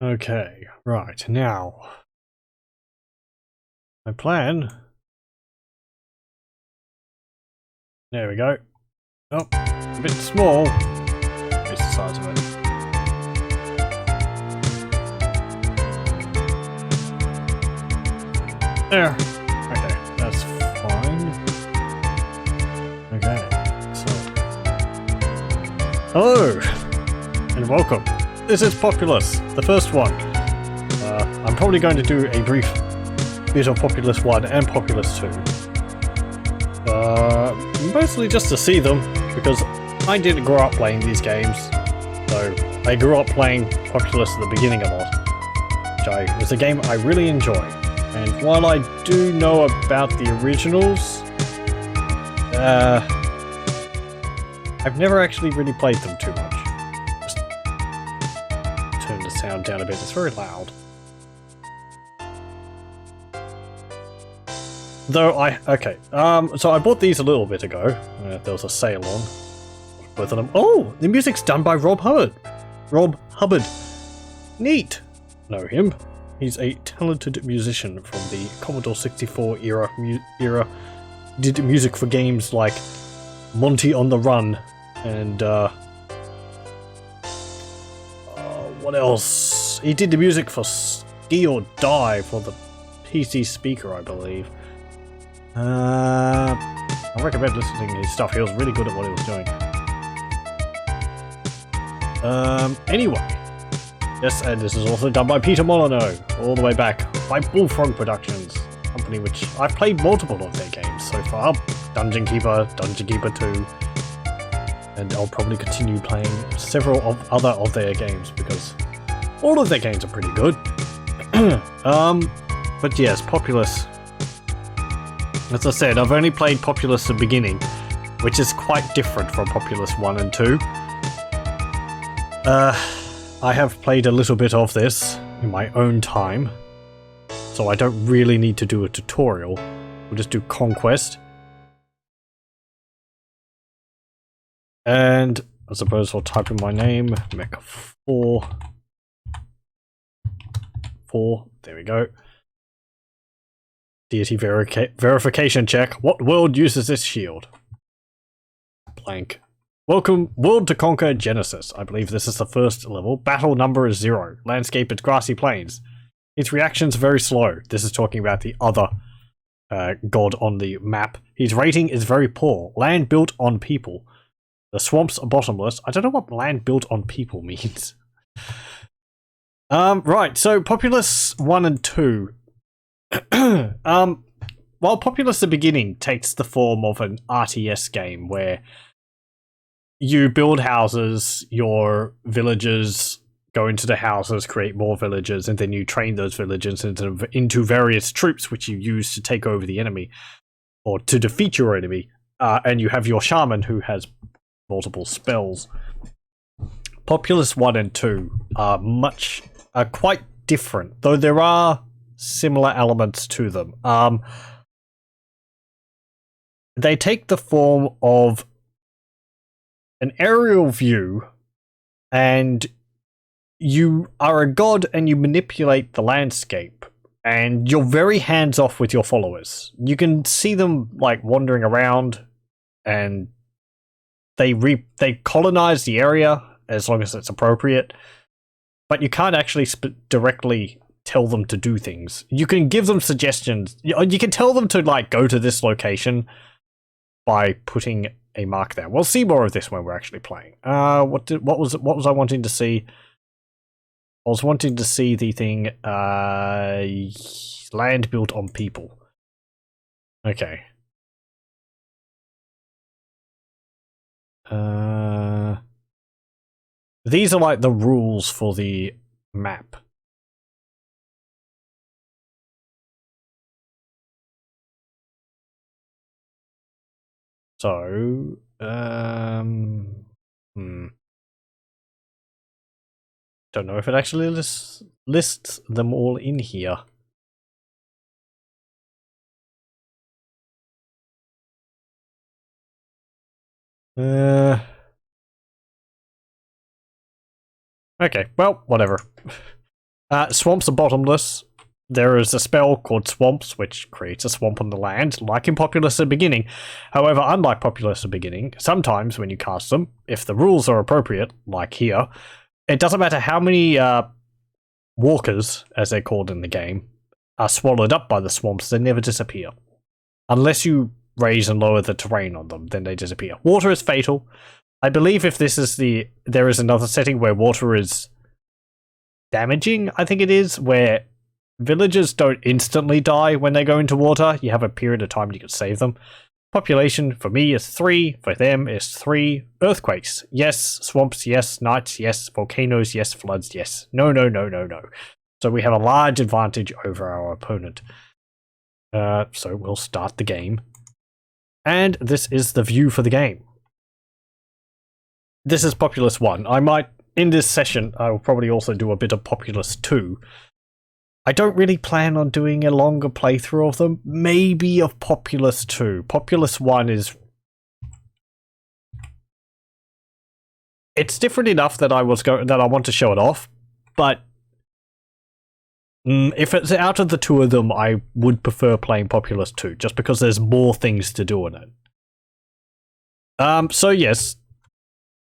Okay, right, now. My plan. There we go. Oh, a bit small. It's the size of it. There. Okay, that's fine. Okay, so. Hello, and welcome. This is Populous, the first one. I'm probably going to do a brief bit of Populous 1 and Populous 2. Mostly just to see them, because I didn't grow up playing these games. So, I grew up playing Populous at the beginning a lot, which was a game I really enjoy. And while I do know about the originals, I've never actually really played them too much. Just turn the sound down a bit, it's very loud. Though so I bought these a little bit ago. There was a sale on both of them. Oh, the music's done by Rob Hubbard. Rob Hubbard. Neat. Know him. He's a talented musician from the Commodore 64 era. Did music for games like Monty on the Run and what else? He did the music for Ski or Die for the PC speaker, I believe. I recommend listening to his stuff. He was really good at what he was doing. Anyway. Yes, and this is also done by Peter Molyneux, all the way back by Bullfrog Productions, company which I've played multiple of their games so far. Dungeon Keeper, Dungeon Keeper 2, and I'll probably continue playing several other of their games because all of their games are pretty good. But yes, Populous. As I said, I've only played Populous at the beginning, which is quite different from Populous 1 and 2. I have played a little bit of this in my own time, so I don't really need to do a tutorial. We'll just do Conquest. And I suppose I'll type in my name, Mech4. There we go. Deity verification check. What world uses this shield? Blank. Welcome, World to Conquer Genesis. I believe this is the first level. Battle number is 0. Landscape is grassy plains. Its reactions are very slow. This is talking about the other god on the map. His rating is very poor. Land built on people. The swamps are bottomless. I don't know what land built on people means. Right, so Populous 1 and 2. While Populous the beginning takes the form of an RTS game where you build houses, your villagers go into the houses, create more villagers, and then you train those villagers into various troops which you use to take over the enemy or to defeat your enemy. And you have your shaman who has multiple spells. Populous 1 and 2 are quite different, though there are similar elements to them. They take the form of an aerial view, and you are a god and you manipulate the landscape, and you're very hands-off with your followers. You can see them like wandering around, and they colonize the area as long as it's appropriate, but you can't actually directly tell them to do things. You can give them suggestions. You can tell them to like go to this location by putting a mark there. We'll see more of this when we're actually playing. What was I wanting to see? I was wanting to see the thing land built on people. Okay. These are like the rules for the map. So, don't know if it actually lists them all in here. Okay, well, whatever. Swamps are bottomless. There is a spell called Swamps, which creates a swamp on the land, like in Populous at the beginning. However, unlike Populous at the beginning, sometimes when you cast them, if the rules are appropriate, like here, it doesn't matter how many walkers, as they're called in the game, are swallowed up by the swamps, they never disappear. Unless you raise and lower the terrain on them, then they disappear. Water is fatal. I believe if this is there is another setting where water is damaging, I think it is, where villagers don't instantly die when they go into water. You have a period of time you can save them. Population for me is 3, for them is 3. Earthquakes, yes. Swamps, yes. Nights, yes. Volcanoes, yes. Floods, yes. No. So we have a large advantage over our opponent. So we'll start the game. And this is the view for the game. This is Populous 1. I might, in this session, I will probably also do a bit of Populous 2. I don't really plan on doing a longer playthrough of them. Maybe of Populous 2. Populous 1 is... It's different enough that I want to show it off, but if it's out of the two of them, I would prefer playing Populous 2, just because there's more things to do in it. So yes,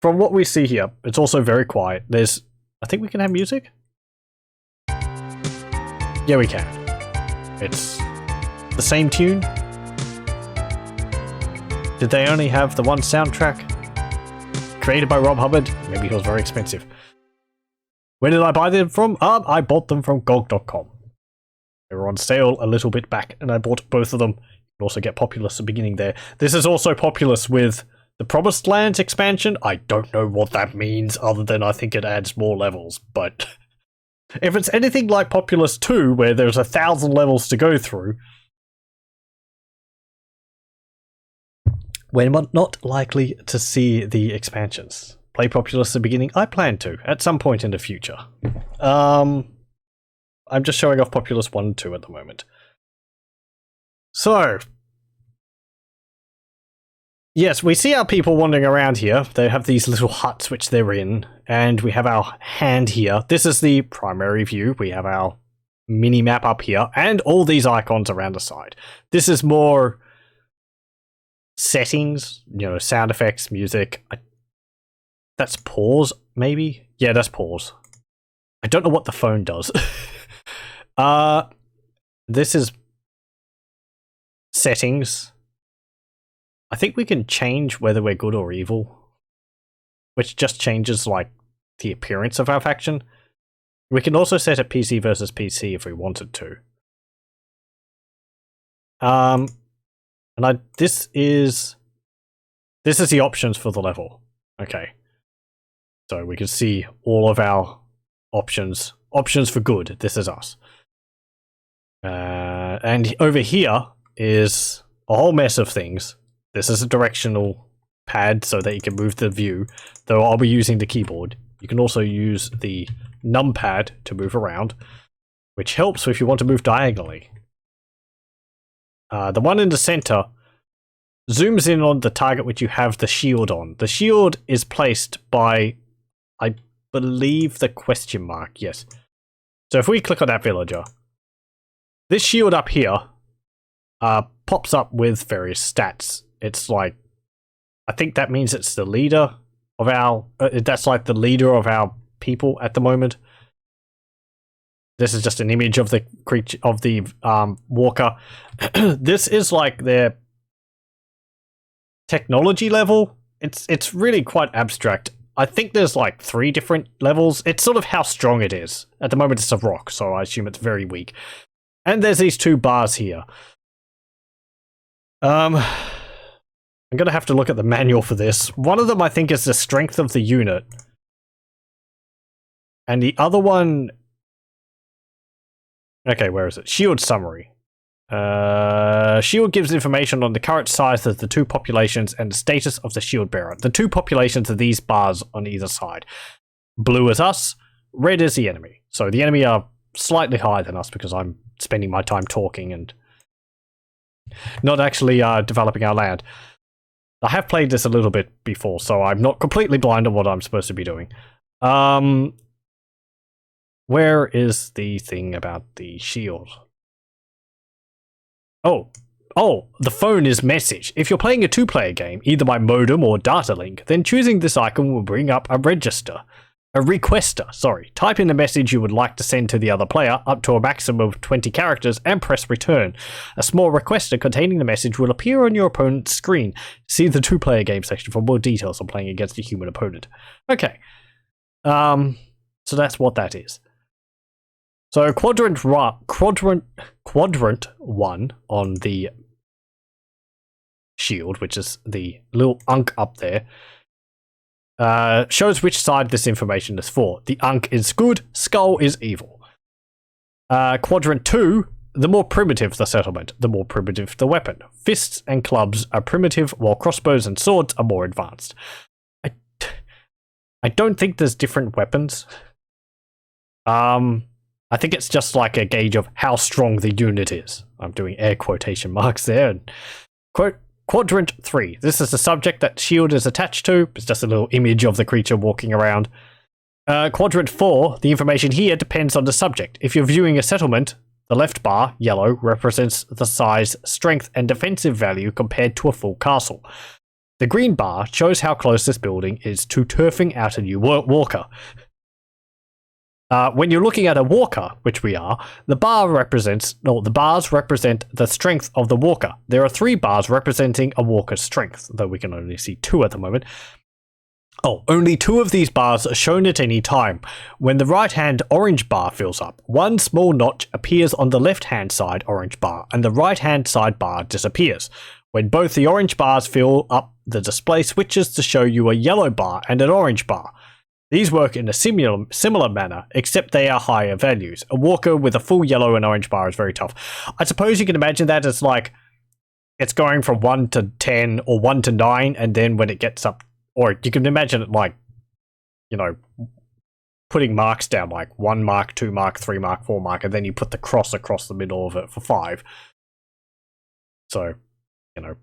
from what we see here, it's also very quiet. There's... I think we can have music? Yeah, we can. It's the same tune. Did they only have the one soundtrack? Created by Rob Hubbard? Maybe he was very expensive. Where did I buy them from? I bought them from GOG.com. They were on sale a little bit back, and I bought both of them. You can also get Populous at the beginning there. This is also Populous with the Promised Lands expansion. I don't know what that means, other than I think it adds more levels, but... If it's anything like Populous 2, where there's 1,000 levels to go through, we're not likely to see the expansions. Play Populous at the beginning? I plan to, at some point in the future. I'm just showing off Populous 1 and 2 at the moment. So, yes, we see our people wandering around here. They have these little huts which they're in, and we have our hand here. This is the primary view. We have our mini-map up here, and all these icons around the side. This is more settings, sound effects, music. That's pause, maybe? Yeah, that's pause. I don't know what the phone does. This is settings. I think we can change whether we're good or evil, which just changes, like, the appearance of our faction. We can also set it PC versus PC if we wanted to. This is the options for the level. Okay. So we can see all of our options. Options for good. This is us. And over here is a whole mess of things. This is a directional pad so that you can move the view, though I'll be using the keyboard. You can also use the numpad to move around, which helps if you want to move diagonally. The one in the center zooms in on the target which you have the shield on. The shield is placed by, I believe, the question mark, yes. So if we click on that villager, this shield up here pops up with various stats. It's like, I think that means it's the leader of our, that's like the leader of our people at the moment. This is just an image of the creature, of the walker. This is like their technology level. It's really quite abstract. I think there's like 3 different levels. It's sort of how strong it is. At the moment it's a rock, so I assume it's very weak. And there's these 2 bars here. I'm gonna have to look at the manual for this. One of them I think is the strength of the unit. And the other one... Okay, where is it? Shield summary. Shield gives information on the current size of the 2 populations and the status of the shield bearer. The 2 populations are these bars on either side. Blue is us, red is the enemy. So the enemy are slightly higher than us because I'm spending my time talking and not actually developing our land. I have played this a little bit before, so I'm not completely blind on what I'm supposed to be doing. Where is the thing about the shield? Oh, the phone is message. If you're playing a two-player game, either by modem or data link, then choosing this icon will bring up a requester, sorry. Type in the message you would like to send to the other player, up to a maximum of 20 characters, and press return. A small requester containing the message will appear on your opponent's screen. See the two-player game section for more details on playing against a human opponent. Okay. So that's what that is. So quadrant 1 on the shield, which is the little unk up there, shows which side this information is for. The unk is good, skull is evil. Quadrant 2, the more primitive the settlement, the more primitive the weapon. Fists and clubs are primitive, while crossbows and swords are more advanced. I don't think there's different weapons. I think it's just like a gauge of how strong the unit is. I'm doing air quotation marks there. Quadrant 3. This is the subject that shield is attached to. It's just a little image of the creature walking around. Quadrant 4. The information here depends on the subject. If you're viewing a settlement, the left bar, yellow, represents the size, strength, and defensive value compared to a full castle. The green bar shows how close this building is to turfing out a new walker. When you're looking at a walker, which we are, the bars represent the strength of the walker. There are 3 bars representing a walker's strength, though we can only see 2 at the moment. Only 2 of these bars are shown at any time. When the right-hand orange bar fills up, one small notch appears on the left-hand side orange bar, and the right-hand side bar disappears. When both the orange bars fill up, the display switches to show you a yellow bar and an orange bar. These work in a similar manner, except they are higher values. A walker with a full yellow and orange bar is very tough. I suppose you can imagine that as like, it's going from 1 to 10 or 1 to 9, and then when it gets up, or you can imagine it like, you know, putting marks down, like 1 mark, 2 mark, 3 mark, 4 mark, and then you put the cross across the middle of it for 5. So, you know,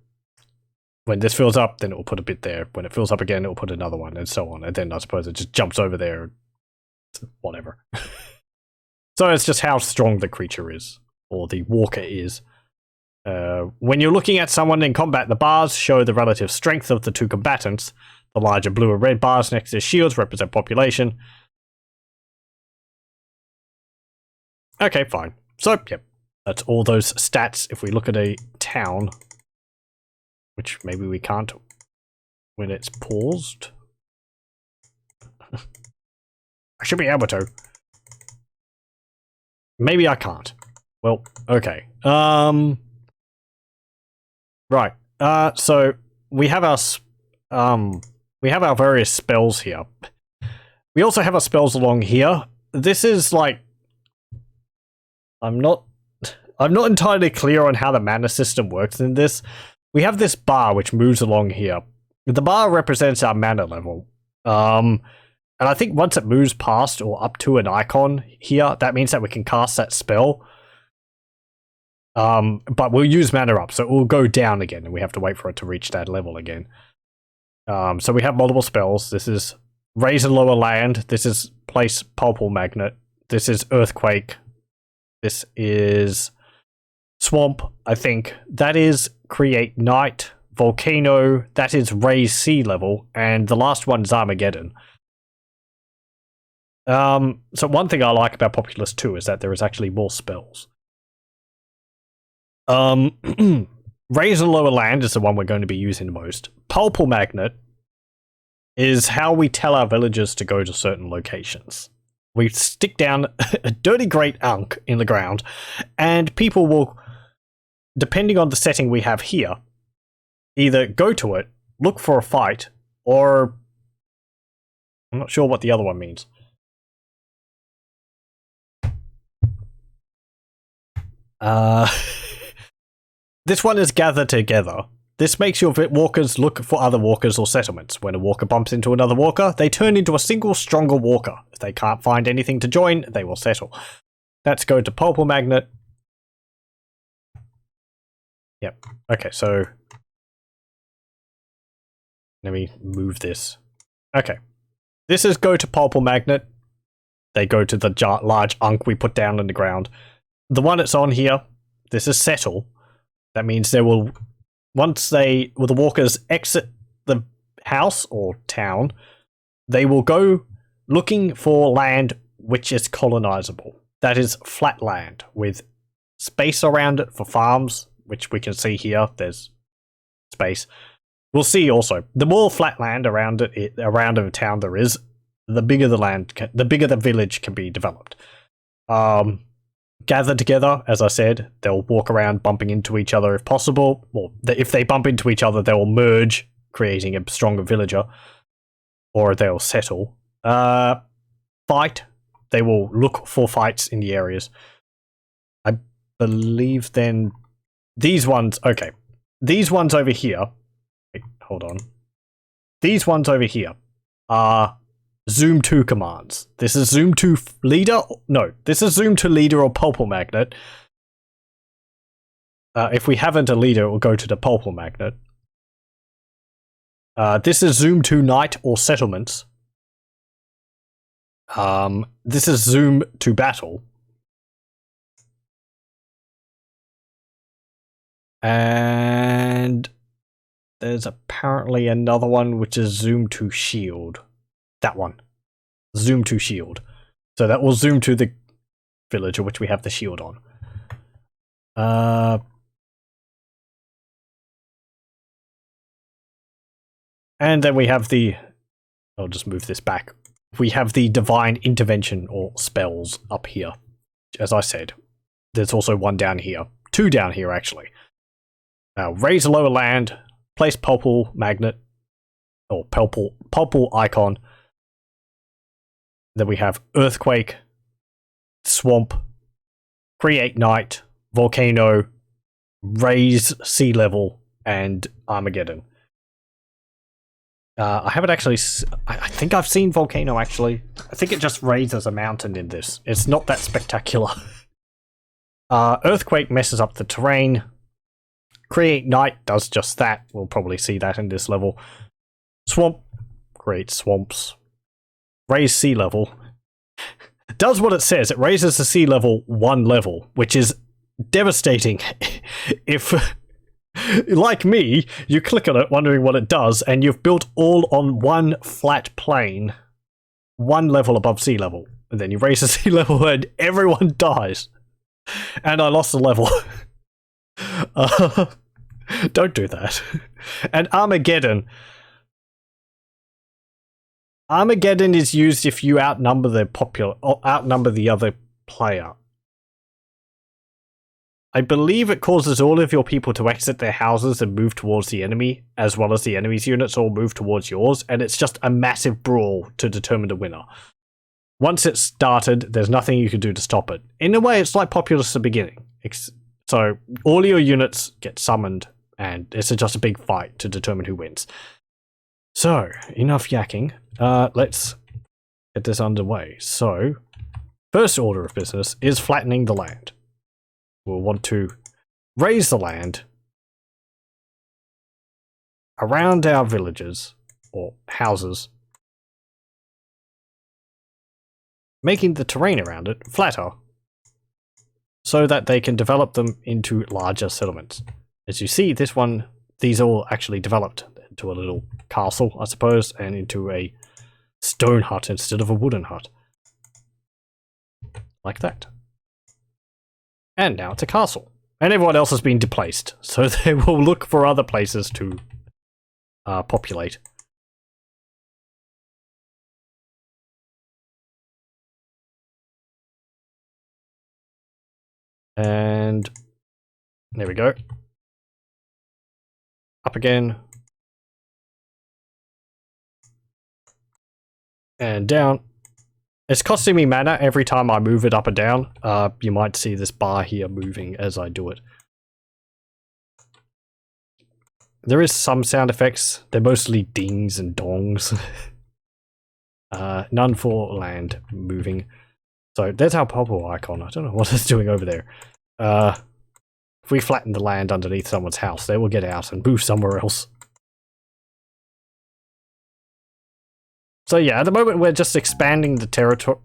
when this fills up, then it will put a bit there. When it fills up again, it will put another one, and so on. And then I suppose it just jumps over there, whatever. So it's just how strong the creature is, or the walker is. When you're looking at someone in combat, the bars show the relative strength of the 2 combatants. The larger blue and red bars next to shields represent population. Okay, fine. So, yep, that's all those stats. If we look at a town, which maybe we can't when it's paused. I should be able to. Maybe I can't. Well, okay. Right. So we have our various spells here. We also have our spells along here. This is like, I'm not entirely clear on how the mana system works in this. We have this bar which moves along here. The bar represents our mana level. And I think once it moves past or up to an icon here, that means that we can cast that spell. But we'll use mana up, so it will go down again, and we have to wait for it to reach that level again. So we have multiple spells. This is Raise and Lower Land. This is Place Pulpal Magnet. This is Earthquake. This is Swamp, I think. That is Create Night. Volcano. That is Raise Sea Level. And the last one is Armageddon. So one thing I like about Populous 2 is that there is actually more spells. Raise and Lower Land is the one we're going to be using the most. Pulpal Magnet is how we tell our villagers to go to certain locations. We stick down a dirty great unk in the ground, and people will, depending on the setting we have here, either go to it, look for a fight, or I'm not sure what the other one means. This one is gather together. This makes your walkers look for other walkers or settlements. When a walker bumps into another walker, they turn into a single stronger walker. If they can't find anything to join, they will settle. Let's go to Pulpal Magnet. Yep. Okay, so let me move this. Okay. This is go to Pulpal Magnet. they go to the large unk we put down in the ground. The one that's on here, this is settle. That means they will, once the walkers exit the house or town, they will go looking for land which is colonizable. That is flat land with space around it for farms, which we can see here. There's space. We'll see also, the more flat land around a town there is, the bigger the land, the bigger the village can be developed. Gather together, as I said, they'll walk around bumping into each other if possible, or if they bump into each other, they'll merge, creating a stronger villager, or they'll settle. Fight, they will look for fights in the areas. I believe then these ones, okay, these ones over here, wait, hold on, these ones over here are Zoom to commands. This is Zoom to leader. No, this is Zoom to leader or pulpal magnet. If we haven't a leader, we'll go to the pulpal magnet. This is Zoom to knight or settlements. This is Zoom to battle. And there's apparently another one which is Zoom to shield. That one. Zoom to shield. So that will zoom to the villager which we have the shield on. And then we have the... I'll just move this back. We have the divine intervention or spells up here. As I said, there's also one down here. Two down here, actually. Raise a lower land. Place pulpal magnet. Or pulpal icon. Then we have earthquake, swamp, create night, volcano, raise sea level, and Armageddon. I haven't actually... I think I've seen volcano, actually. I think it just raises a mountain in this. It's not that spectacular. Earthquake messes up the terrain. Create night does just that. We'll probably see that in this level. Swamp creates swamps. Raise sea level. Does what it says. It raises the sea level 1 level, which is devastating. If, like me, you click on it wondering what it does, and you've built all on one flat plane, 1 level above sea level, and then you raise the sea level and everyone dies. And I lost the level. Don't do that. And Armageddon. Armageddon is used if you outnumber the other player. I believe it causes all of your people to exit their houses and move towards the enemy, as well as the enemy's units all move towards yours, and it's just a massive brawl to determine the winner. Once it's started, there's nothing you can do to stop it. In a way, it's like Populous at the beginning. So all your units get summoned, and it's just a big fight to determine who wins. So, enough yakking. Let's get this underway. So, first order of business is flattening the land. We'll want to raise the land around our villages, or houses, making the terrain around it flatter, so that they can develop them into larger settlements. As you see, these all actually developed into a little castle, I suppose, and into a stone hut instead of a wooden hut. Like that. And now it's a castle. And everyone else has been displaced, so they will look for other places to populate. And there we go. Up again. And down. It's costing me mana every time I move it up and down. You might see this bar here moving as I do it. There is some sound effects. They're mostly dings and dongs. None for land moving. So there's our purple icon. I don't know what it's doing over there. If we flatten the land underneath someone's house, they will get out and move somewhere else. So yeah, at the moment we're just expanding the territory,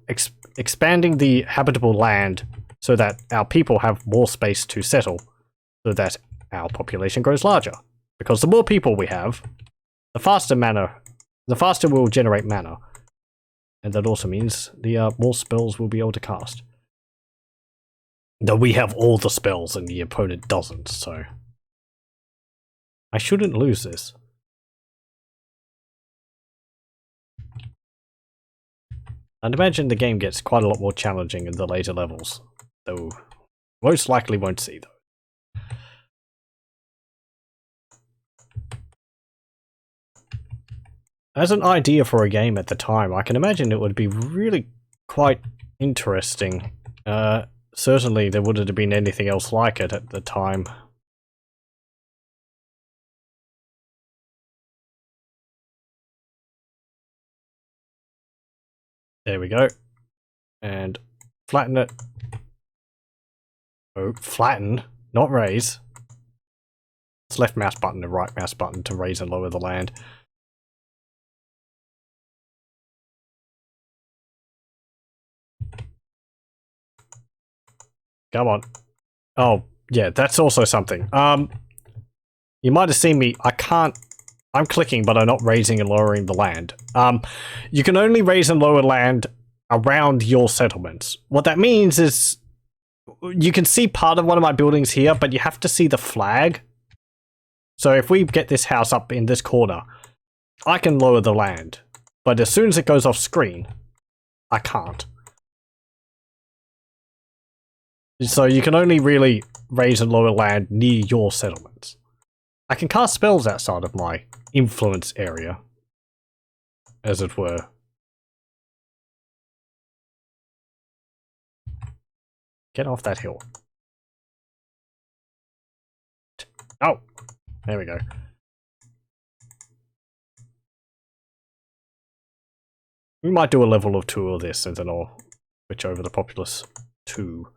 expanding the habitable land so that our people have more space to settle, so that our population grows larger. Because the more people we have, the faster we'll generate mana. And that also means the more spells we'll be able to cast. Though we have all the spells and the opponent doesn't, so... I shouldn't lose this. I'd imagine the game gets quite a lot more challenging in the later levels, though most likely won't see though. As an idea for a game at the time, I can imagine it would be really quite interesting. Certainly there wouldn't have been anything else like it at the time. There we go. And flatten it. Oh, flatten, not raise. It's left mouse button and right mouse button to raise and lower the land. Come on. Oh, yeah, that's also something. You might have seen me, I'm clicking, but I'm not raising and lowering the land. You can only raise and lower land around your settlements. What that means is, you can see part of one of my buildings here, but you have to see the flag. So if we get this house up in this corner, I can lower the land. But as soon as it goes off screen, I can't. So you can only really raise and lower land near your settlements. I can cast spells outside of my influence area, as it were. Get off that hill. Oh, there we go. We might do a level of 2 of this, and then I'll switch over to Populous 2.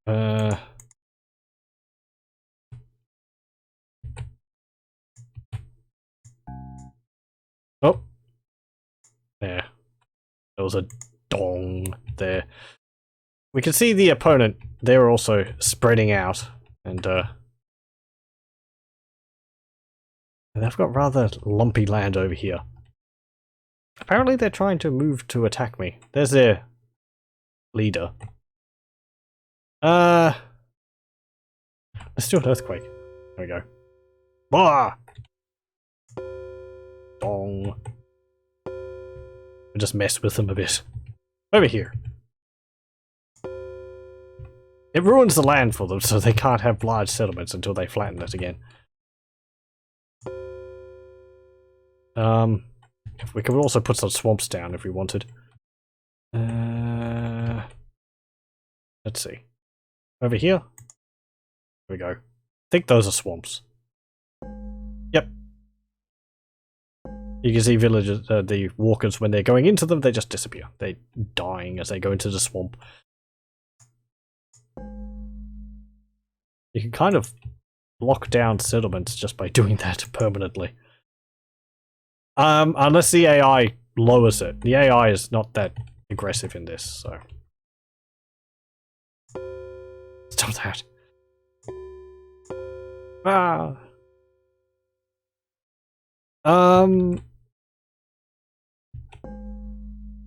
Oh. There. There was a dong there. We can see the opponent, they're also spreading out, and they've got rather lumpy land over here. Apparently they're trying to move to attack me. There's their leader. Let's do an earthquake. There we go. Bah! Dong. We'll just mess with them a bit. Over here. It ruins the land for them, so they can't have large settlements until they flatten it again. We could also put some swamps down if we wanted. Let's see. Over here? There we go. I think those are swamps. Yep. You can see villagers, the walkers, when they're going into them, they just disappear. They're dying as they go into the swamp. You can kind of lock down settlements just by doing that permanently. Unless the AI lowers it. The AI is not that aggressive in this, so... Stop that. Ah.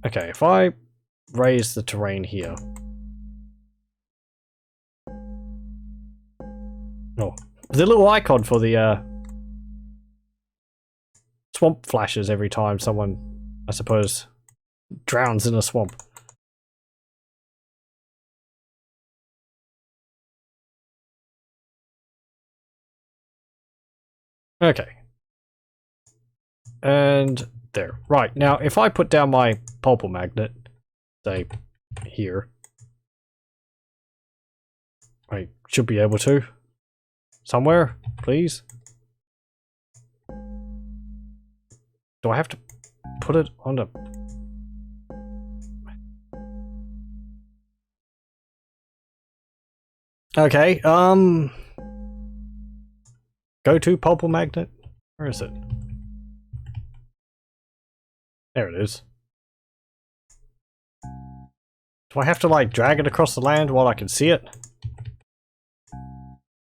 Okay, if I raise the terrain here... Oh, the little icon for the swamp flashes every time someone, I suppose, drowns in a swamp. Okay. And there. Right, now if I put down my pulpal magnet, say, here, I should be able to. Somewhere, please. Do I have to put it on the... Okay, go to pulpal magnet. Where is it? There it is. Do I have to like drag it across the land while I can see it?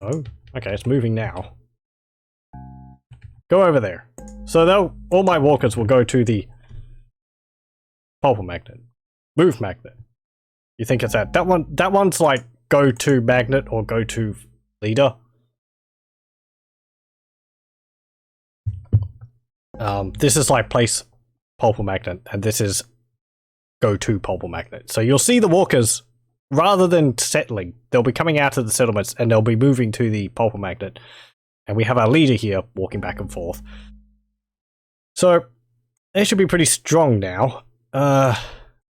Oh, okay, it's moving now. Go over there. So all my walkers will go to the pulper magnet. Move magnet. You think it's that? That one's like go to magnet or go to leader. This is like place pulper magnet, and this is go to pulper magnet. So you'll see the walkers, rather than settling, they'll be coming out of the settlements and they'll be moving to the pulper magnet. And we have our leader here walking back and forth. So they should be pretty strong now,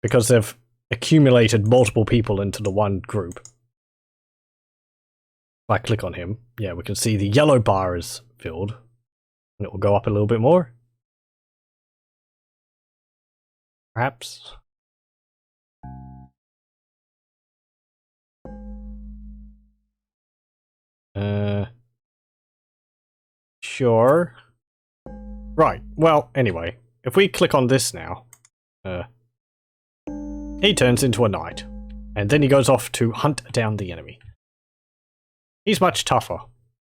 because they've accumulated multiple people into the one group. If I click on him, yeah, we can see the yellow bar is filled. And it will go up a little bit more. Perhaps. Sure. Right, well, anyway, if we click on this now, he turns into a knight, and then he goes off to hunt down the enemy. He's much tougher,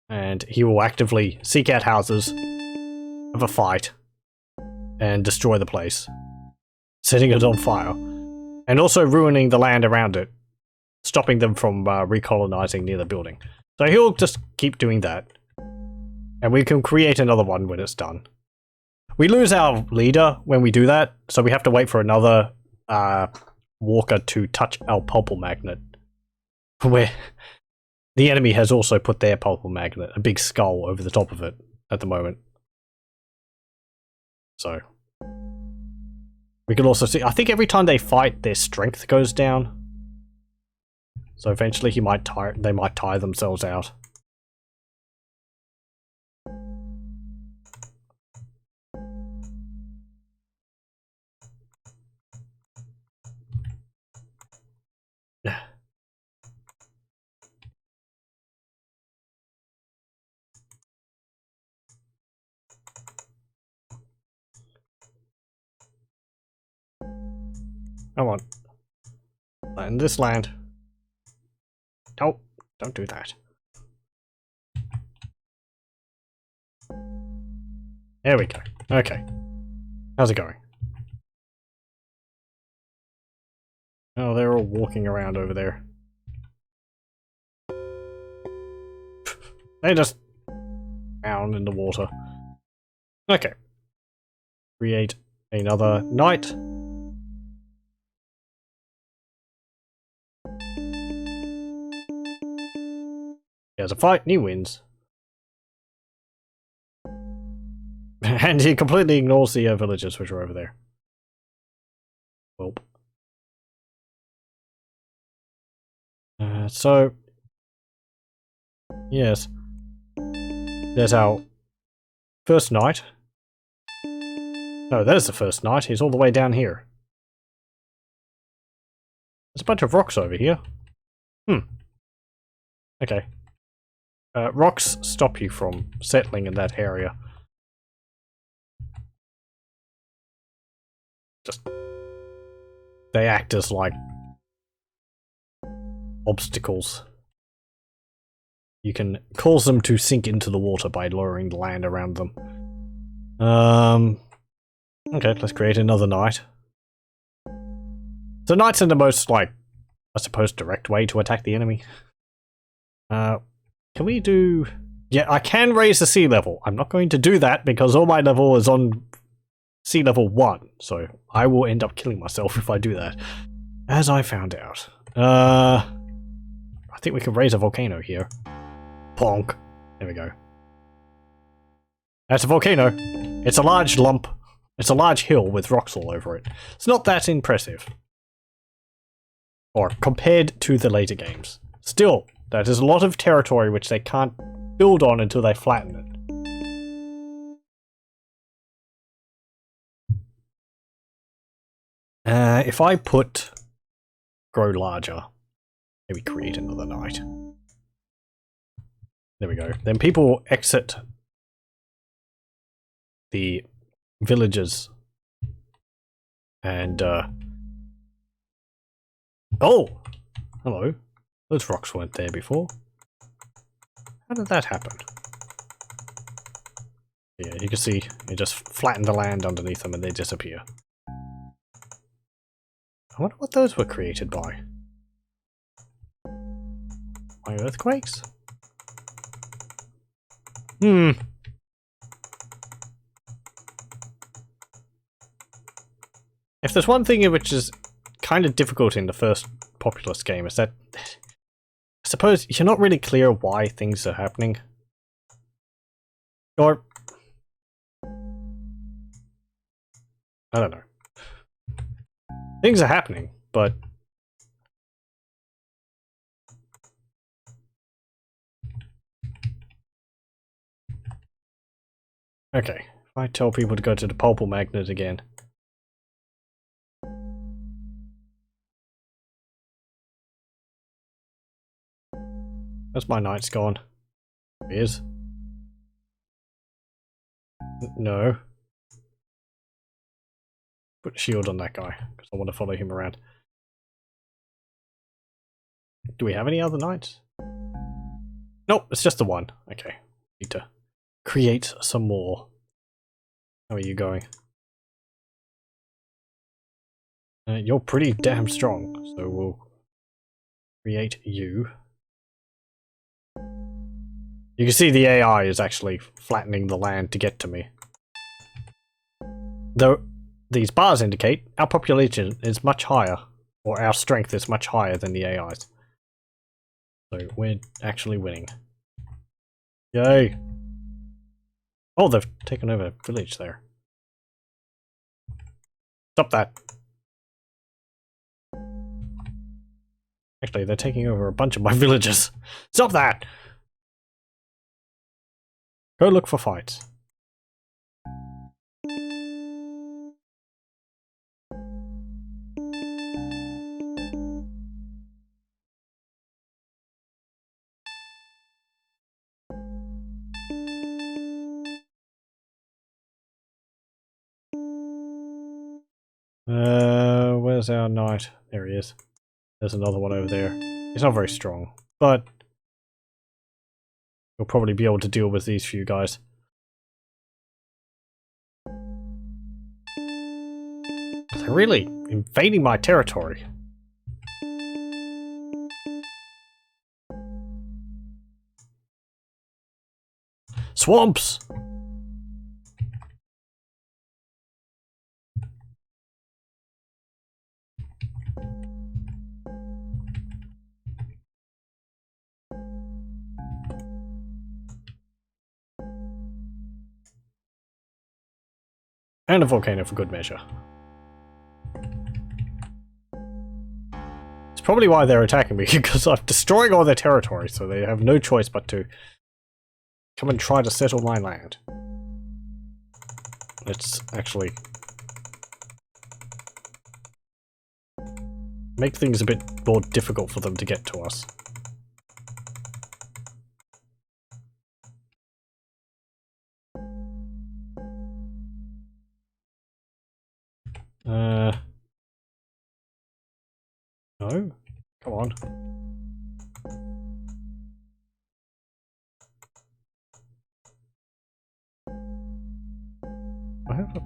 and he will actively seek out houses, have a fight, and destroy the place, setting it on fire, and also ruining the land around it, stopping them from recolonizing near the building. So he'll just keep doing that, and we can create another one when it's done. We lose our leader when we do that, so we have to wait for another walker to touch our pulper magnet, where the enemy has also put their pulper magnet, a big skull over the top of it at the moment. So we can also see, I think every time they fight, their strength goes down. So eventually they might tire themselves out. Come on. In this land. Oh, don't do that. There we go. Okay. How's it going? Oh, they're all walking around over there. They just down in the water. Okay. Create another knight. He has a fight and he wins. And he completely ignores the villagers which are over there. Welp. So, yes. There's our first knight. No, there's the first knight. He's all the way down here. There's a bunch of rocks over here. Okay. Rocks stop you from settling in that area. Just... they act as like obstacles. You can cause them to sink into the water by lowering the land around them. Okay, let's create another knight. So knights are the most, like, I suppose, direct way to attack the enemy. Can we do... yeah, I can raise the sea level. I'm not going to do that because all my level is on sea level 1. So I will end up killing myself if I do that. As I found out. I think we can raise a volcano here. Bonk. There we go. That's a volcano. It's a large lump. It's a large hill with rocks all over it. It's not that impressive. Or compared to the later games. Still, that is a lot of territory which they can't build on until they flatten it. If I put grow larger, maybe create another knight. There we go. Then people exit the villagers. And, oh! Hello. Those rocks weren't there before. How did that happen? Yeah, you can see you just flatten the land underneath them and they disappear. I wonder what those were created by. By earthquakes? Hmm. If there's one thing which is kind of difficult in the first Populous game, is that I suppose you're not really clear why things are happening. Or I don't know. Things are happening, but okay. If I tell people to go to the Pulpal Magnet again. That's my knight's gone. It is. No. Put a shield on that guy, because I want to follow him around. Do we have any other knights? Nope, it's just the one. Okay. Need to create some more. How are you going? You're pretty damn strong, so we'll create you. You can see the AI is actually flattening the land to get to me. Though these bars indicate our population is much higher, or our strength is much higher than the AI's. So we're actually winning. Yay! Oh, they've taken over a village there. Stop that. Actually, they're taking over a bunch of my villages. Stop that! Go look for fights. Where's our knight? There he is. There's another one over there. He's not very strong, but we'll probably be able to deal with these few guys. They're really invading my territory. Swamps! And a volcano for good measure. It's probably why they're attacking me, because I'm destroying all their territory, so they have no choice but to come and try to settle my land. Let's actually make things a bit more difficult for them to get to us. No? Come on. I have a...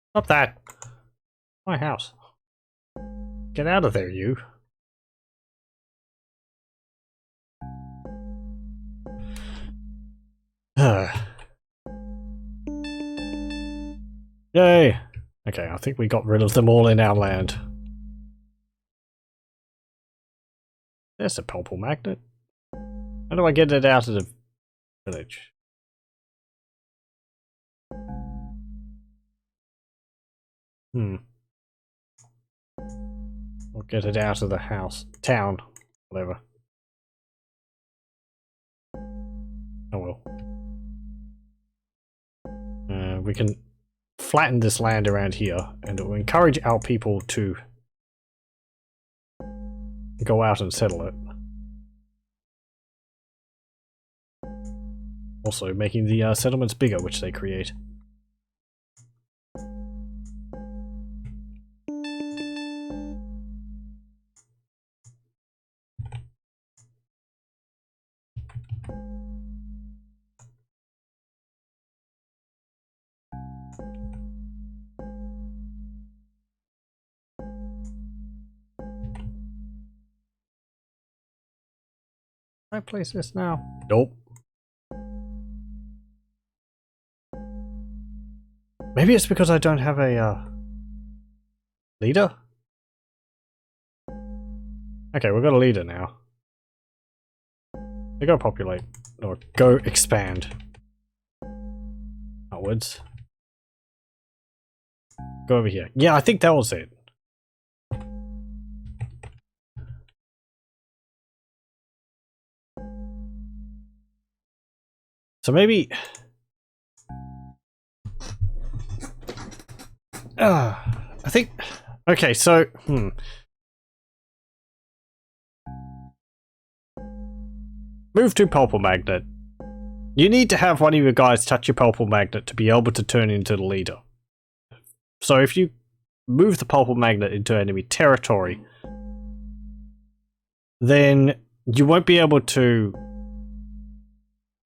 Stop that! My house. Get out of there, you. Yay! Okay, I think we got rid of them all in our land. There's a Pulpal Magnet. How do I get it out of the village? I'll get it out of the house. Town. Whatever. Oh well. We can flatten this land around here, and it will encourage our people to go out and settle it. Also making the settlements bigger, which they create. Can I place this now? Nope. Maybe it's because I don't have a leader? Okay, we've got a leader now. They go populate. Or go expand. Outwards. Go over here. Yeah, I think that was it. So maybe... I think... Okay, so... Move to Pulpal Magnet. You need to have one of your guys touch your Pulpal Magnet to be able to turn into the leader. So if you move the Pulpal Magnet into enemy territory, then you won't be able to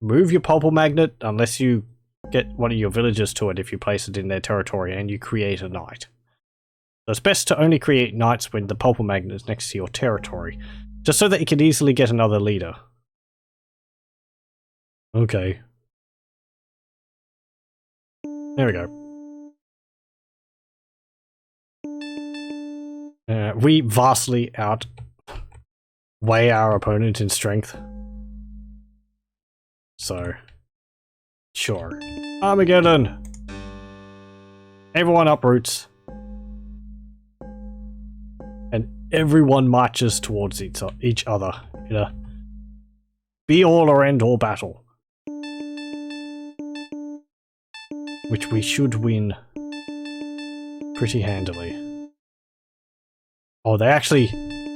move your Pulpal Magnet unless you get one of your villagers to it if you place it in their territory and you create a knight. So it's best to only create knights when the Pulpal Magnet is next to your territory, just so that you can easily get another leader. Okay. There we go. We vastly outweigh our opponent in strength. So, sure. Armageddon! Everyone uproots. And everyone marches towards each other in a be all or end all battle. Which we should win pretty handily. Oh, they actually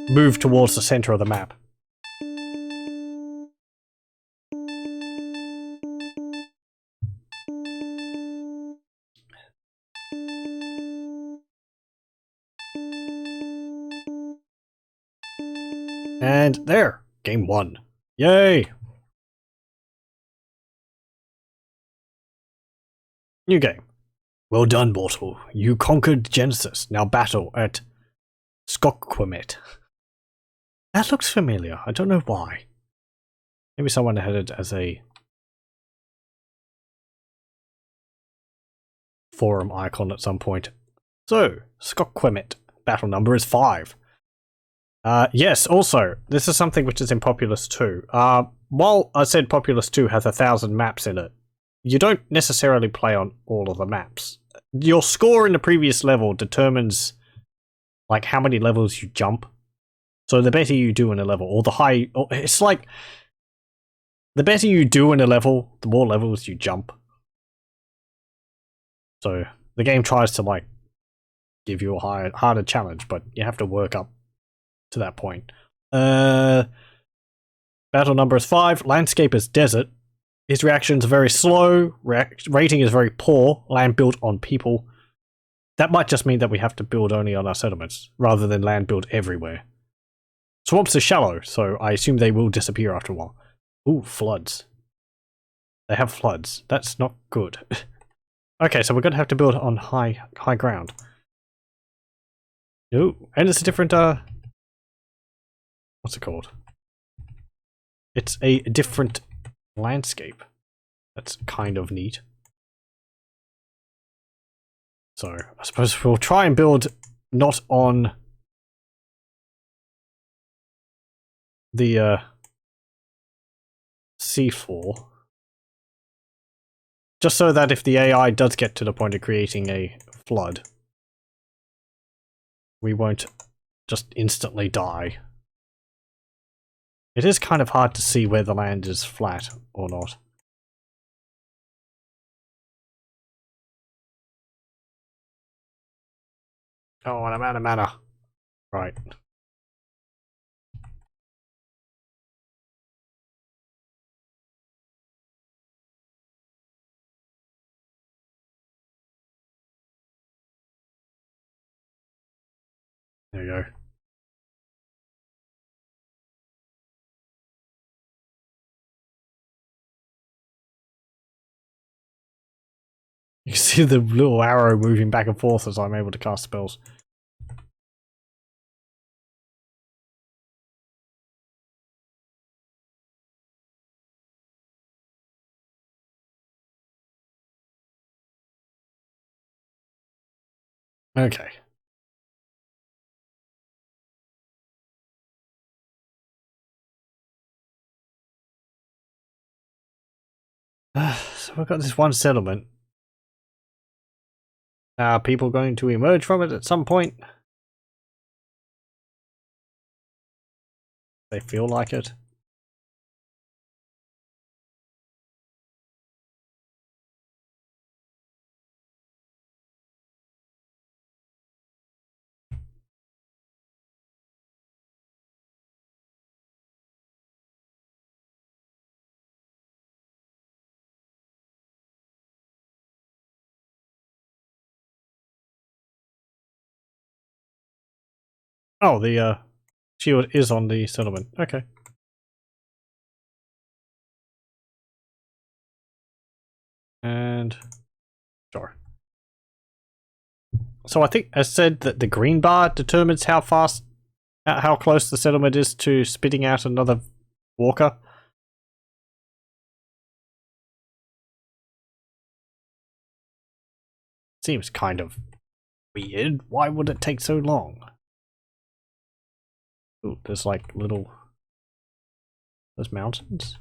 move towards the center of the map. And there! Game 1. Yay! New game. Well done, mortal. You conquered Genesis. Now battle at Skokquemet. That looks familiar. I don't know why. Maybe someone had it as a forum icon at some point. So, Skokquemet. Battle number is 5. Yes, also, this is something which is in Populous 2. While I said Populous 2 has 1,000 maps in it, you don't necessarily play on all of the maps. Your score in the previous level determines like how many levels you jump. So the better you do in a level, or it's like the better you do in a level, the more levels you jump. So the game tries to like give you a harder challenge, but you have to work up to that point. Battle number is 5. Landscape is desert. His reactions are very slow. Rating is very poor. Land built on people. That might just mean that we have to build only on our settlements, rather than land built everywhere. Swamps are shallow, so I assume they will disappear after a while. Ooh, floods. They have floods. That's not good. Okay, so we're going to have to build on high ground. Ooh, and it's a different, what's it called? It's a different landscape. That's kind of neat. So, I suppose we'll try and build not on the seafloor. Just so that if the AI does get to the point of creating a flood, we won't just instantly die. It is kind of hard to see where the land is flat or not. Oh, and I'm out of mana. Right. There you go. You can see the little arrow moving back and forth as I'm able to cast spells. Okay. So we've got this one settlement. Are people going to emerge from it at some point? They feel like it. Oh, the shield is on the settlement. Okay. And sure. So I think I said that the green bar determines how fast, how close the settlement is to spitting out another walker. Seems kind of weird. Why would it take so long? Ooh, there's like little... There's mountains.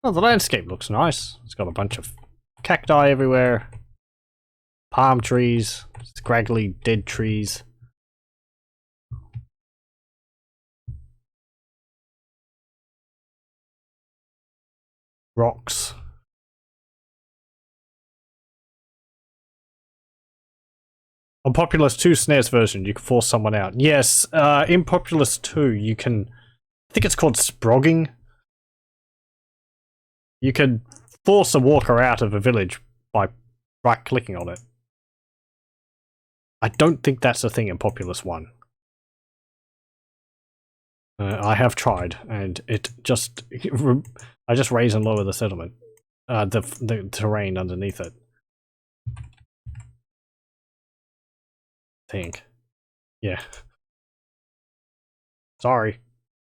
Oh, the landscape looks nice. It's got a bunch of cacti everywhere. Palm trees. Scraggly dead trees. Rocks. On Populous 2 SNES version, you can force someone out. Yes, in Populous 2, you can... I think it's called sprogging. You can force a walker out of a village by right-clicking on it. I don't think that's a thing in Populous 1. I have tried, and it just... I just raise and lower the settlement. The terrain underneath it. Think. Yeah. Sorry.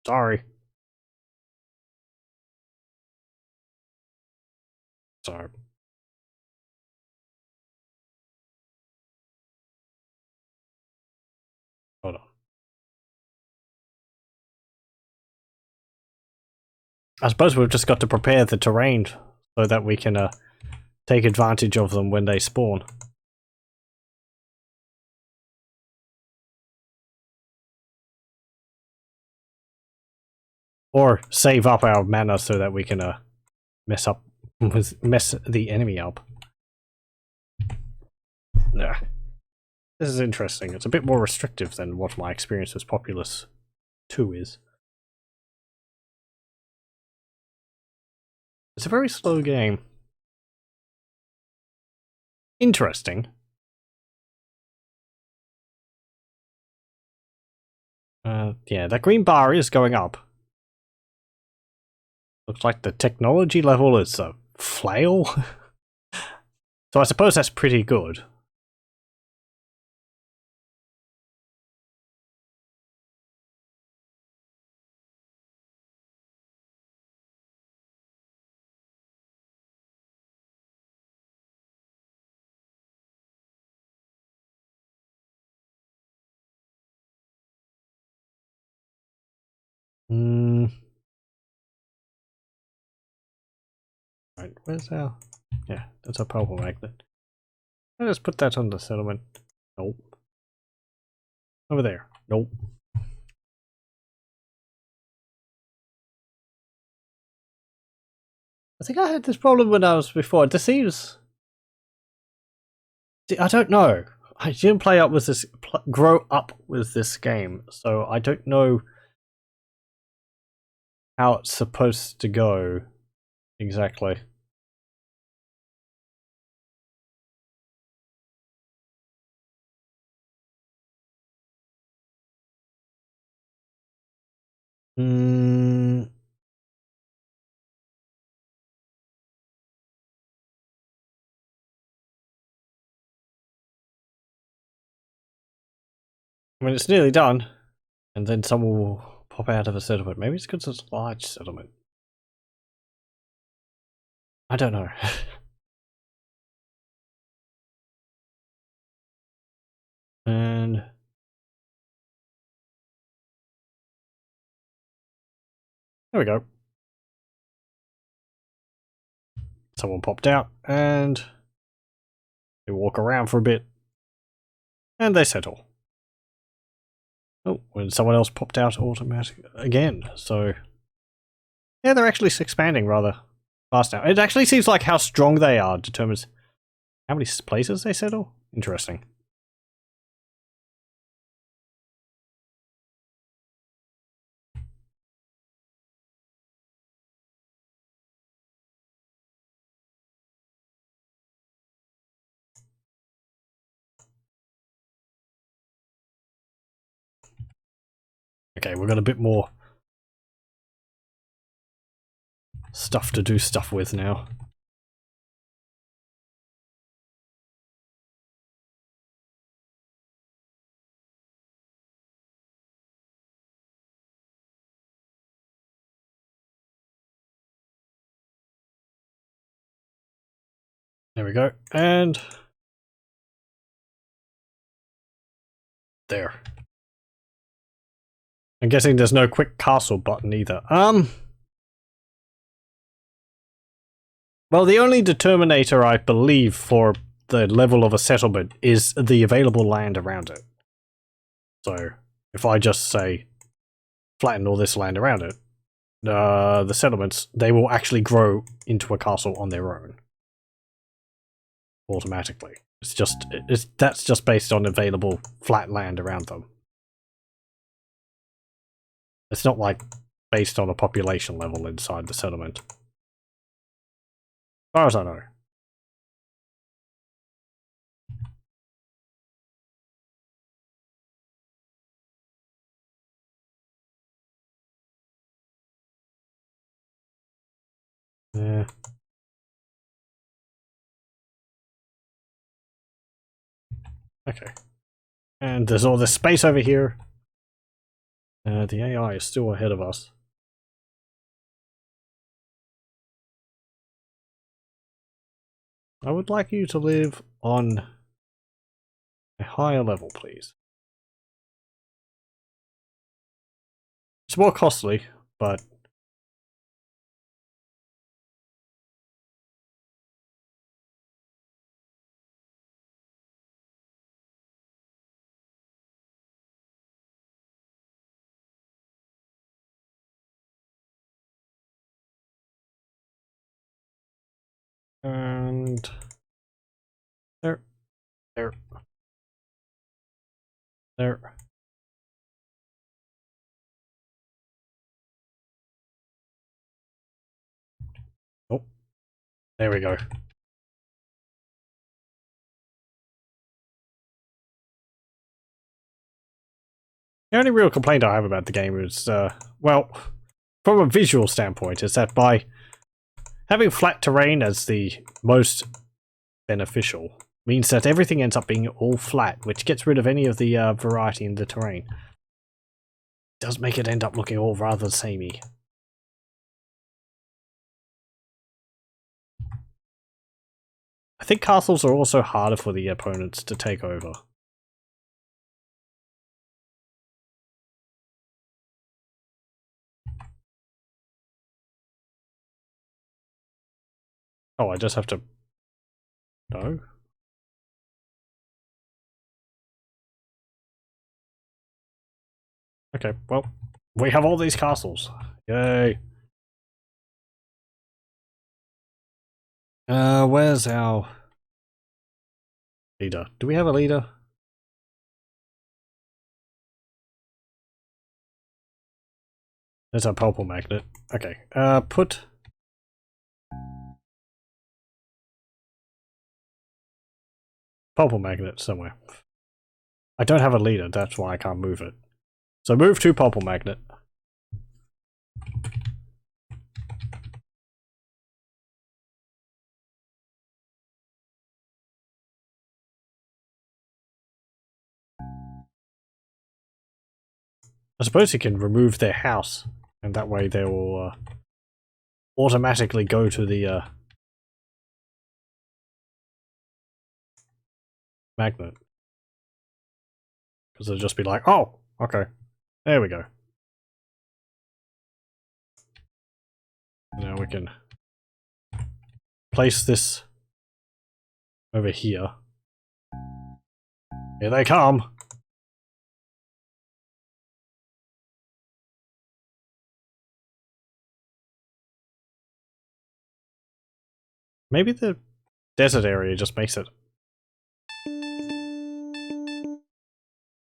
Sorry. Sorry. Hold on. I suppose we've just got to prepare the terrain so that we can take advantage of them when they spawn. Or save up our mana so that we can mess the enemy up. Nah. This is interesting. It's a bit more restrictive than what my experience with Populous 2 is. It's a very slow game. Interesting. Yeah, that green bar is going up. Looks like the technology level is a flail. So I suppose that's pretty good. Right, where's our... Yeah, that's a purple magnet. Let's put that on the settlement. Nope. Over there. Nope. I think I had this problem when I was before. It seems... I don't know. I didn't play up with this... grow up with this game, so I don't know how it's supposed to go exactly. Hmm. I mean, it's nearly done. And then someone will pop out of a settlement. Maybe it's because it's a large settlement. I don't know. And there we go. Someone popped out and they walk around for a bit and they settle. Oh, when someone else popped out automatic again. So yeah, they're actually expanding rather fast now. It actually seems like how strong they are determines how many places they settle. Interesting. Okay, we've got a bit more stuff to do stuff with now. There we go. And there. I'm guessing there's no quick castle button either. Well, the only determinator I believe for the level of a settlement is the available land around it. So, if I just say flatten all this land around it, the settlements, they will actually grow into a castle on their own. Automatically. That's just based on available flat land around them. It's not like based on a population level inside the settlement. As far as I know. Yeah. Okay. And there's all this space over here. The AI is still ahead of us. I would like you to live on a higher level, please. It's more costly, but... And... There. There. There. Oh. There we go. The only real complaint I have about the game is, well, from a visual standpoint, is that by having flat terrain as the most beneficial, means that everything ends up being all flat, which gets rid of any of the variety in the terrain. It does make it end up looking all rather samey. I think castles are also harder for the opponents to take over. Oh, I just have to... No? Okay, well, we have all these castles. Yay. Where's our leader? Do we have a leader? There's our purple magnet. Okay, put... Purple magnet somewhere. I don't have a leader, that's why I can't move it. So move to purple magnet. I suppose you can remove their house, and that way they will automatically go to the magnet. Because they'll just be like, oh, okay, there we go. Now we can place this over here. Here they come! Maybe the desert area just makes it...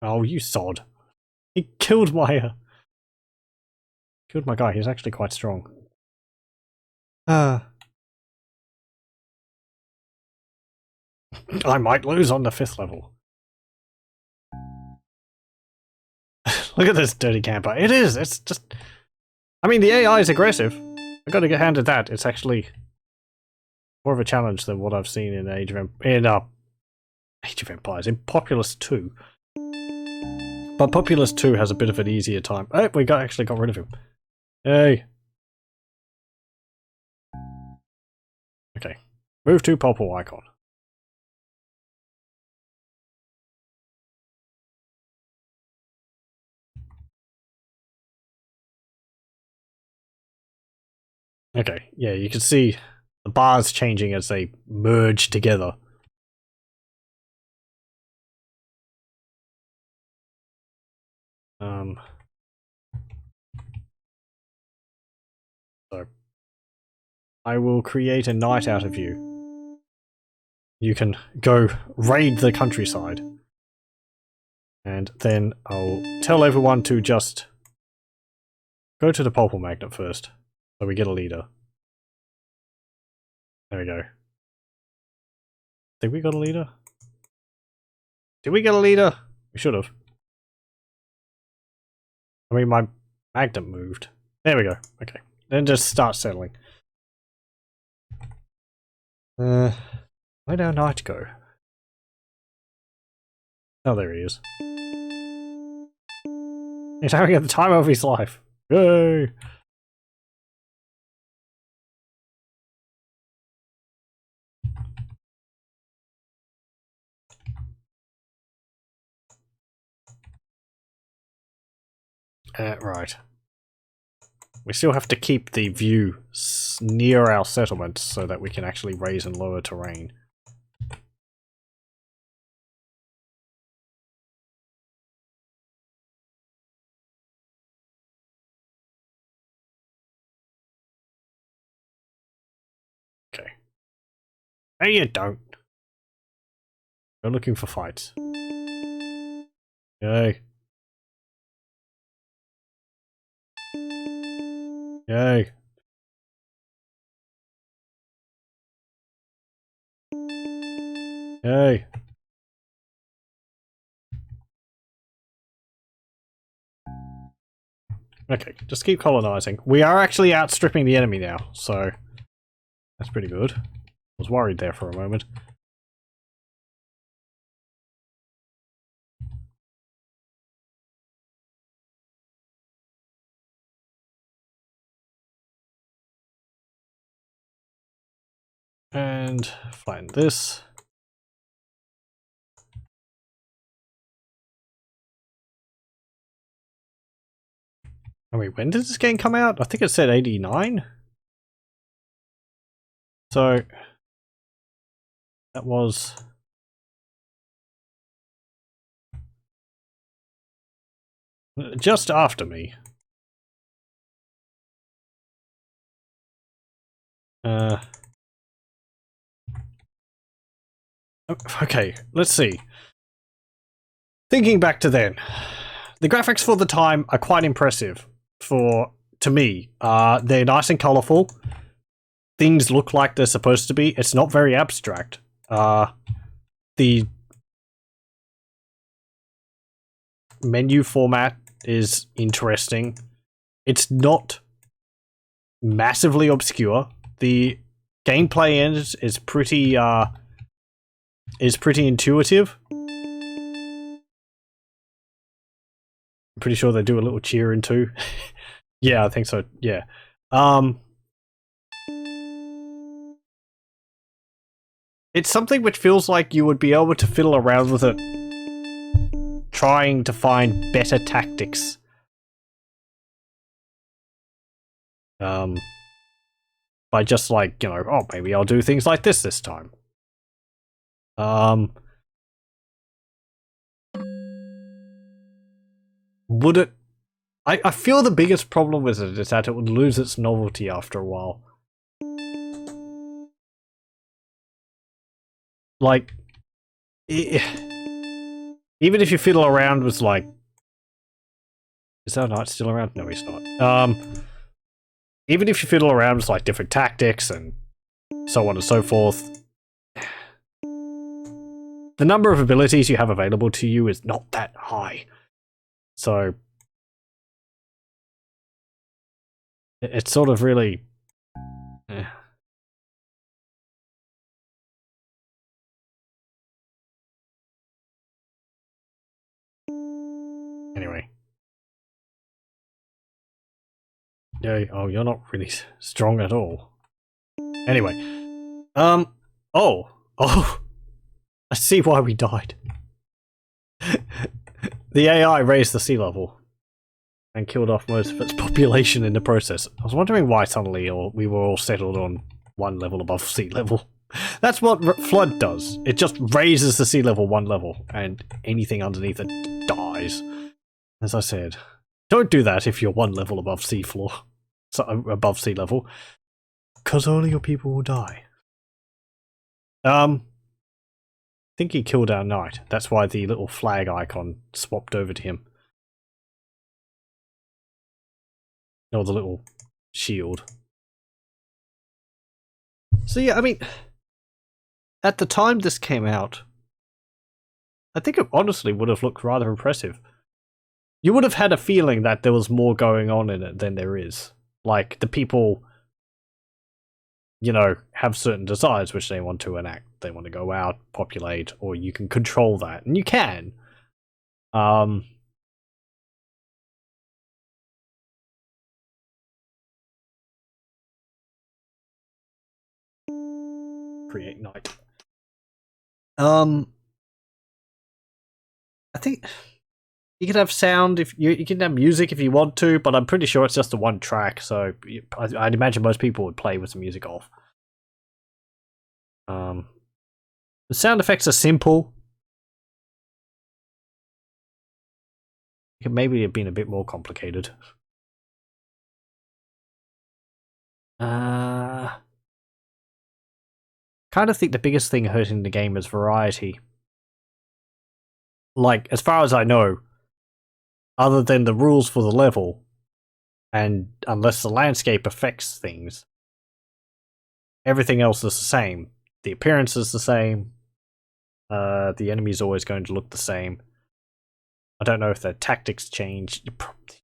Oh, you sod. He killed my guy. He's actually quite strong. I might lose on the 5th level. Look at this dirty camper. It is! It's just... I mean, the AI is aggressive. I gotta get handed that. It's actually more of a challenge than what I've seen in Age of Empires, in Populous 2. But Populous 2 has a bit of an easier time. Oh, we actually got rid of him. Hey! Okay. Move to Popple icon. Okay, yeah, you can see the bars changing as they merge together. So I will create a knight out of you. You can go raid the countryside. And then I'll tell everyone to just go to the Popple Magnet first. So we get a leader. There we go. Think we got a leader? Did we get a leader? We should have. I mean, my magnet moved. There we go. Okay. Then just start settling. Where'd our knight go? Oh, there he is. He's having the time of his life. Yay! Right. We still have to keep the view near our settlements so that we can actually raise and lower terrain. Okay. No, you don't. Go looking for fights. Yay. Yay. Yay. Okay, just keep colonizing. We are actually outstripping the enemy now, so that's pretty good. I was worried there for a moment. And flatten this. I mean, when did this game come out? I think it said 89. So that was just after me. Okay, let's see. Thinking back to then, the graphics for the time are quite impressive. To me, they're nice and colourful. Things look like they're supposed to be. It's not very abstract. The menu format is interesting. It's not massively obscure. The gameplay is pretty intuitive. I'm pretty sure they do a little cheering too. Yeah, I think so. Yeah. It's something which feels like you would be able to fiddle around with it, trying to find better tactics. By just like, you know, oh, maybe I'll do things like this time. Would it... I feel the biggest problem with it is that it would lose its novelty after a while. Like, even if you fiddle around with, like... Is that knight still around? No, he's not. Even if you fiddle around with, like, different tactics and so on and so forth, the number of abilities you have available to you is not that high. So... it's sort of really... Anyway. Yeah, oh, you're not really strong at all. Anyway. Oh. I see why we died. The AI raised the sea level and killed off most of its population in the process. I was wondering why suddenly we were all settled on one level above sea level. That's what Flood does. It just raises the sea level one level, and anything underneath it dies. As I said, don't do that if you're one level above sea floor. So, above sea level. Because all of your people will die. I think he killed our knight. That's why the little flag icon swapped over to him. Or the little shield. So yeah, I mean, at the time this came out, I think it honestly would have looked rather impressive. You would have had a feeling that there was more going on in it than there is. Like, the people, you know, have certain desires which they want to enact. They want to go out, populate, or you can control that. And you can. Create night. I think you can have sound if you can have music if you want to, but I'm pretty sure it's just a one track, so I'd imagine most people would play with the music off. The sound effects are simple. It could maybe have been a bit more complicated. Kind of think the biggest thing hurting the game is variety. Like, as far as I know, other than the rules for the level, and unless the landscape affects things, everything else is the same. The appearance is the same. The enemy's always going to look the same. I don't know if their tactics change.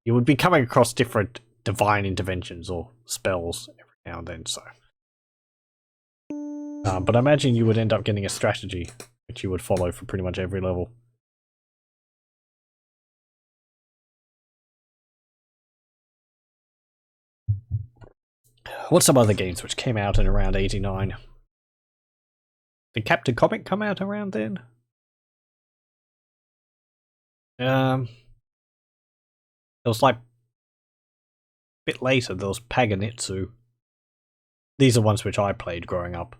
You would be coming across different divine interventions or spells every now and then, so... but I imagine you would end up getting a strategy, which you would follow for pretty much every level. What's some other games which came out in around 89? Did Captain Comic come out around then? It was like a bit later. There was Paganitsu. These are ones which I played growing up.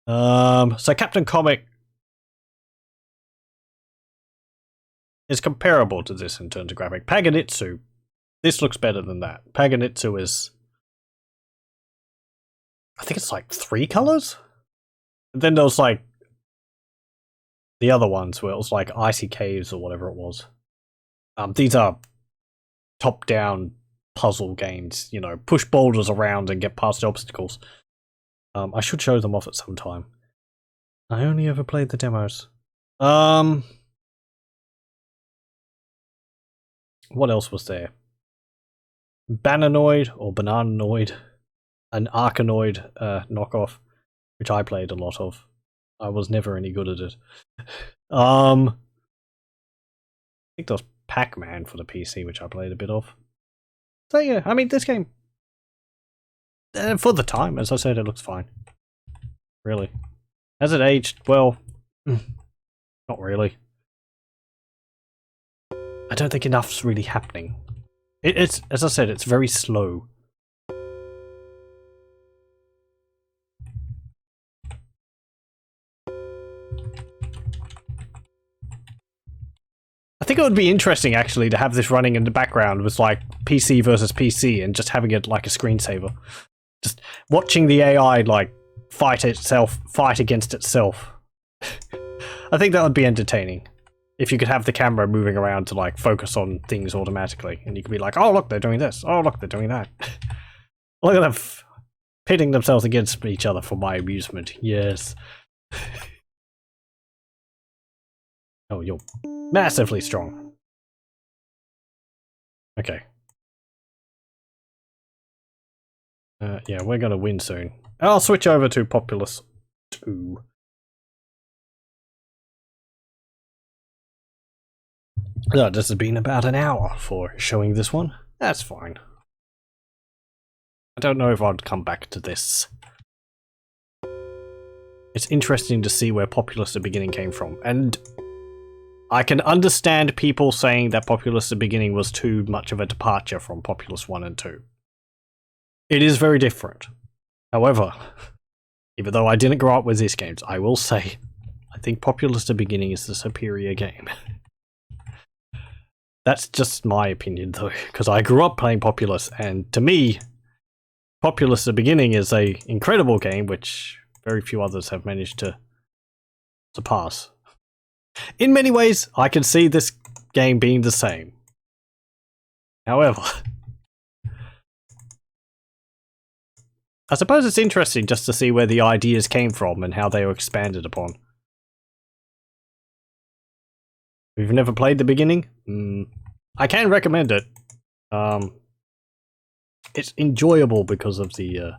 So Captain Comic is comparable to this in terms of graphic. Paganitsu, this looks better than that. Paganitsu is, I think it's like 3 colors? And then there was like the other ones where it was like Icy Caves or whatever it was. These are top-down puzzle games, you know, push boulders around and get past obstacles. I should show them off at some time. I only ever played the demos. What else was there? Bananoid or Bananoid, an Arkanoid knockoff, which I played a lot of. I was never any good at it. I think there was Pac-Man for the PC, which I played a bit of. So yeah, I mean, this game, for the time, as I said, it looks fine. Really. Has it aged? Well, not really. I don't think enough's really happening. It's, as I said, it's very slow. I think it would be interesting, actually, to have this running in the background with, like, PC versus PC and just having it like a screensaver. Just watching the AI, like, fight against itself. I think that would be entertaining. If you could have the camera moving around to, like, focus on things automatically. And you could be like, oh, look, they're doing this. Oh, look, they're doing that. Look at them pitting themselves against each other for my amusement. Yes. Oh, you're massively strong. Okay. Yeah, we're gonna win soon. I'll switch over to Populous 2. Oh, this has been about an hour for showing this one. That's fine. I don't know if I'd come back to this. It's interesting to see where Populous the Beginning came from, and I can understand people saying that Populous the Beginning was too much of a departure from Populous 1 and 2. It is very different. However, even though I didn't grow up with these games, I will say, I think Populous the Beginning is the superior game. That's just my opinion, though, because I grew up playing Populous, and to me, Populous the Beginning is an incredible game, which very few others have managed to surpass. In many ways, I can see this game being the same. However, I suppose it's interesting just to see where the ideas came from and how they were expanded upon. If you've never played the beginning, I can recommend it. It's enjoyable because of the, I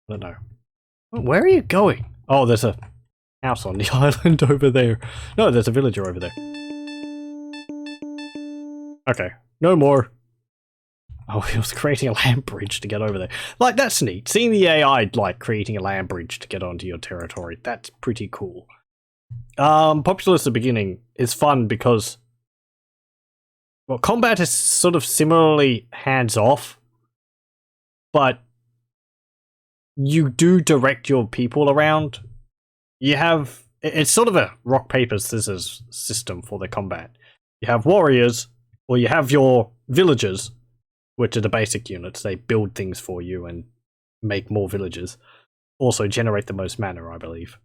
don't know. Where are you going? Oh, there's a house on the island over there. No, there's a villager over there. Okay, no more. Oh, he was creating a land bridge to get over there. Like, that's neat. Seeing the AI, like, creating a land bridge to get onto your territory, that's pretty cool. Populous the Beginning is fun because, well, combat is sort of similarly hands-off, but you do direct your people around. You have, it's sort of a rock, paper, scissors system for the combat. You have warriors, or you have your villagers, which are the basic units. They build things for you and make more villages. Also generate the most mana, I believe,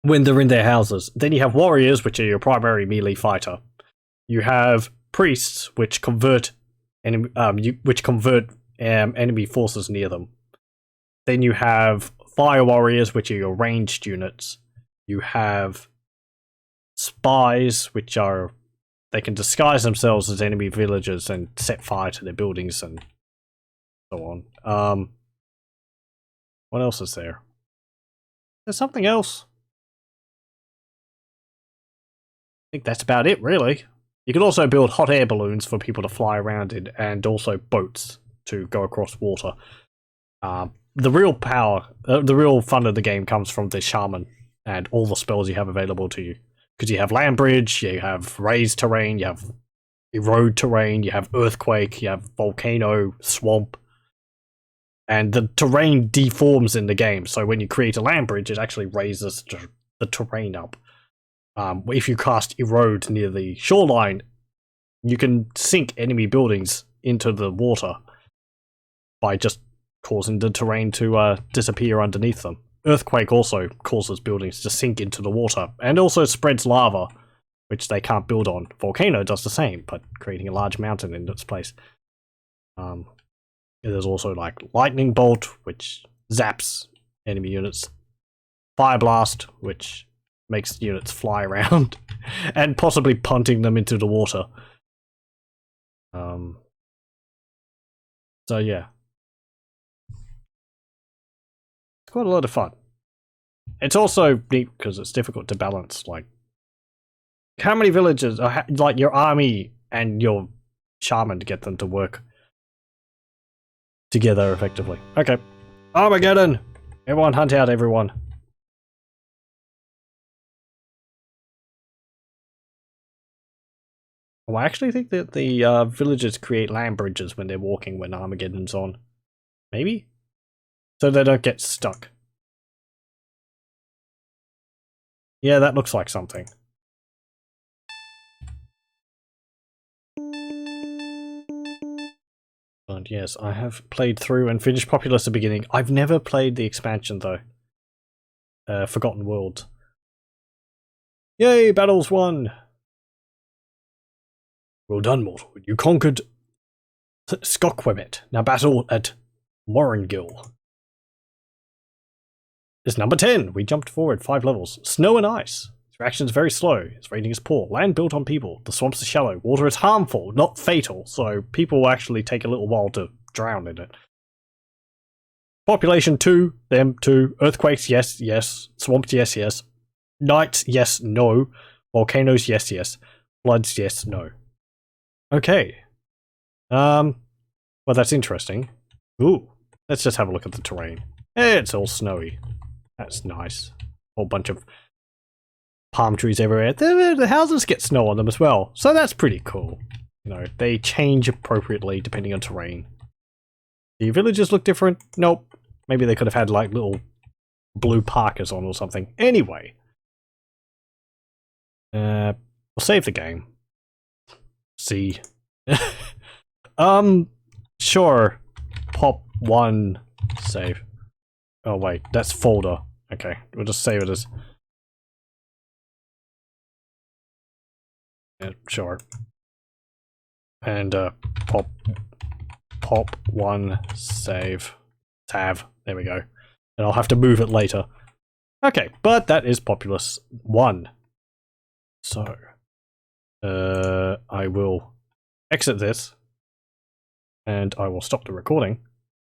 when they're in their houses. Then you have warriors, which are your primary melee fighter. You have priests, which convert enemy forces near them. Then you have fire warriors, which are your ranged units. You have spies, which are, they can disguise themselves as enemy villagers and set fire to their buildings and so on. What else is there? There's something else. I think that's about it, really. You can also build hot air balloons for people to fly around in, and also boats to go across water. The real power, the real fun of the game comes from the shaman and all the spells you have available to you. Because you have land bridge, you have raised terrain, you have erode terrain, you have earthquake, you have volcano, swamp. And the terrain deforms in the game, so when you create a land bridge, it actually raises the terrain up. If you cast erode near the shoreline, you can sink enemy buildings into the water by just causing the terrain to disappear underneath them. Earthquake also causes buildings to sink into the water, and also spreads lava, which they can't build on. Volcano does the same, but creating a large mountain in its place. There's also like lightning bolt, which zaps enemy units. Fire blast, which makes units fly around, and possibly punting them into the water. So yeah. It's quite a lot of fun. It's also neat because it's difficult to balance, like, how many villagers are like your army and your shaman to get them to work together effectively. Okay. Armageddon! Everyone hunt out everyone. Oh, I actually think that the villagers create land bridges when they're walking when Armageddon's on. Maybe? So they don't get stuck. Yeah, that looks like something. And yes, I have played through and finished Populous at the beginning. I've never played the expansion though. Forgotten Worlds. Yay, battles won! Well done, mortal. You conquered Skokwemet. Now battle at Warrengill. It's number 10. We jumped forward 5 levels. Snow and ice. Its reaction is very slow. Its rating is poor. Land built on people. The swamps are shallow. Water is harmful, not fatal. So people will actually take a little while to drown in it. Population 2. Them 2. Earthquakes, yes, yes. Swamps, yes, yes. Nights, yes, no. Volcanoes, yes, yes. Floods, yes, no. Okay. Well, that's interesting. Ooh. Let's just have a look at the terrain. It's all snowy. That's nice. Whole bunch of palm trees everywhere. The houses get snow on them as well, so that's pretty cool. You know, they change appropriately depending on terrain. The villages look different. Nope. Maybe they could have had like little blue parkas on or something. Anyway. We'll save the game. See. Sure. Pop 1 save. Oh wait, that's folder. Okay, we'll just save it as. Yeah, sure. And pop 1 save. Tab. There we go. And I'll have to move it later. Okay, but that is Populous 1. So I will exit this and I will stop the recording.